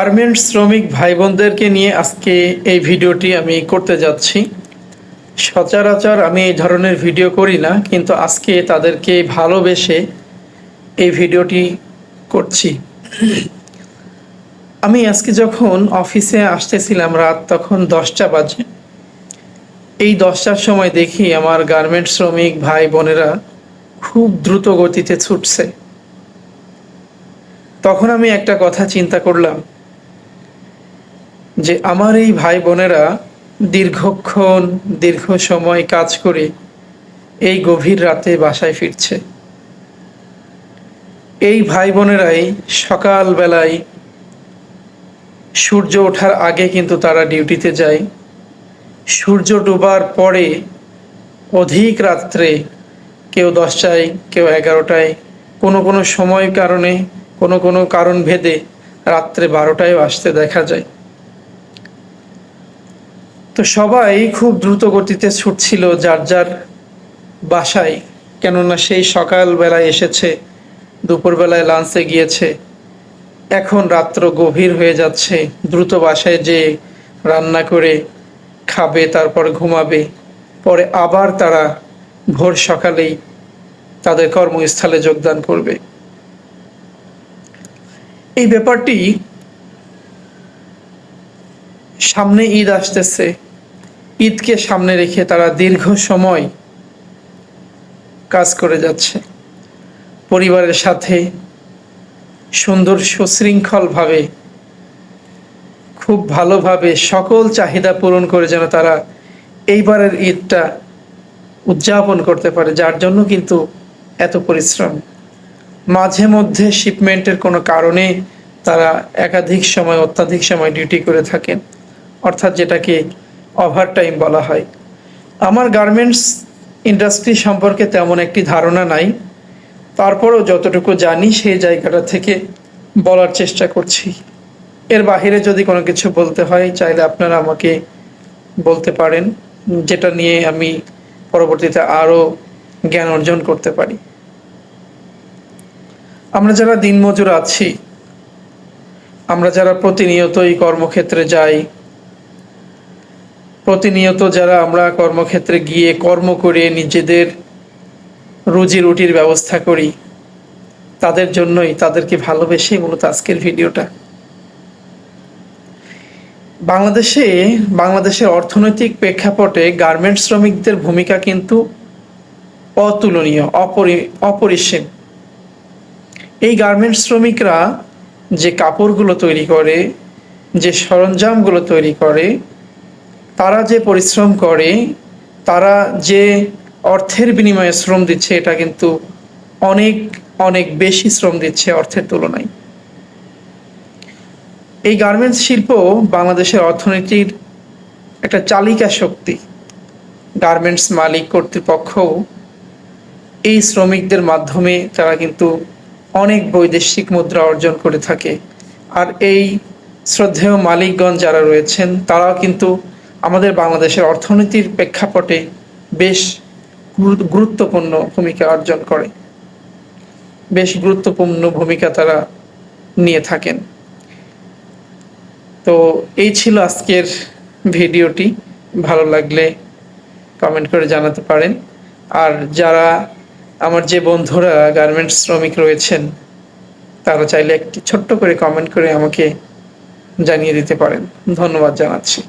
Garments শ্রমিক ভাই বোনদেরকে নিয়ে আজকে এই ভিডিওটি আমি করতে যাচ্ছি। সচরাচর আমি এই ধরনের ভিডিও করি না, কিন্তু আজকে তাদেরকে ভালোবেসে এই ভিডিওটি করছি। আমি আজকে যখন অফিসে আসতেছিলাম রাত তখন 10টা বাজে। এই 10টার সময় দেখি আমার গার্মেন্টস শ্রমিক ভাই বোনেরা খুব দ্রুত গতিতে ছুটছে। তখন আমি একটা কথা চিন্তা করলাম যে আমার এই ভাই বোনেরা দীর্ঘক্ষণ দীর্ঘ সময় কাজ করে এই গভীর রাতে বাসায় ফিরছে। এই ভাই বোনেরাই সকালবেলায় সূর্য ওঠার আগে কিন্তু তারা ডিউটিতে যায়। সূর্য ডোবার পরে অধিক রাত্রে কেউ 10টায়, কেউ 11টায়, কোনো কোনো সময় কারণে কোনো কোনো কারণ ভেদে রাত্রে 12টায়ও আসতে দেখা যায়। তো সবাই খুব দ্রুত গতিতে ছুটছিল যার যার বাসায়, কেননা সেই সকালবেলায় এসেছে, দুপুরবেলায় লাঞ্চে গিয়েছে, এখন রাত্র গভীর হয়ে যাচ্ছে, দ্রুত বাসায় যেয়ে রান্না করে খাবে, তারপর ঘুমাবে, পরে আবার তারা ভোর সকালেই তাদের কর্মস্থলে যোগদান করবে। এই ব্যাপারটি, সামনে ঈদ আসতেছে, ঈদকে সামনে রেখে তারা দীর্ঘ সময় কাজ করে যাচ্ছে পরিবারের সাথে, সুন্দর সুশৃঙ্খলভাবে, খুব ভালোভাবে সকল চাহিদা পূরণ করে যেন তারা এইবারের ঈদটা উদযাপন করতে পারে, যার জন্য কিন্তু এত পরিশ্রম। মাঝে মধ্যে শিপমেন্টের কোনো কারণে তারা একাধিক সময়, অত্যাধিক সময় ডিউটি করে থাকেন, অর্থাৎ যেটাকে ওভারটাইম বলা হয়। আমার গার্মেন্টস ইন্ডাস্ট্রি সম্পর্কে তেমন একটি ধারণা নাই, তারপরেও যতটুকু জানি সেই জায়গাটা থেকে বলার চেষ্টা করছি। এর বাহিরে যদি কোনো কিছু বলতে হয় চাইলে আপনারা আমাকে বলতে পারেন, যেটা নিয়ে আমি পরবর্তীতে আরও জ্ঞান অর্জন করতে পারি। আমরা যারা দিনমজুর আছি, আমরা যারা প্রতিনিয়তই কর্মক্ষেত্রে যাই, প্রতিনিয়ত যারা আমরা কর্মক্ষেত্রে গিয়ে কর্ম করে নিজেদের রুজি রুটির ব্যবস্থা করি, তাদের জন্যই, তাদেরকে ভালোবেসেই মূলত আজকের ভিডিওটা। বাংলাদেশের অর্থনৈতিক প্রেক্ষাপটে গার্মেন্টস শ্রমিকদের ভূমিকা কিন্তু অতুলনীয়, অপরিসীম। এই গার্মেন্টস শ্রমিকরা যে কাপড়গুলো তৈরি করে, যে সরঞ্জামগুলো তৈরি করে, তারা যে পরিশ্রম করে, তারা যে অর্থের বিনিময়ে শ্রম দিচ্ছে, এটা কিন্তু অনেক অনেক বেশি শ্রম দিচ্ছে অর্থের তুলনায়। এই গার্মেন্টস শিল্প বাংলাদেশের অর্থনীতির একটা চালিকা শক্তি। গার্মেন্টস মালিক কর্তৃপক্ষও এই শ্রমিকদের মাধ্যমে তারা কিন্তু অনেক বৈদেশিক মুদ্রা অর্জন করে থাকে। আর এই শ্রদ্ধেয় মালিকগণ যারা রয়েছেন, তারাও কিন্তু আমাদের বাংলাদেশের অর্থনীতির প্রেক্ষাপটে বেশ গুরুত্বপূর্ণ ভূমিকা অর্জন করে, বেশ গুরুত্বপূর্ণ ভূমিকা তারা নিয়ে থাকেন। তো এই ছিল আজকের ভিডিওটি। ভালো লাগলে কমেন্ট করে জানাতে পারেন। আর যারা আমার যে বন্ধুরা গার্মেন্টস শ্রমিক রয়েছেন, তারা চাইলে একটি ছোট্ট করে কমেন্ট করে আমাকে জানিয়ে দিতে পারেন। ধন্যবাদ জানাচ্ছি।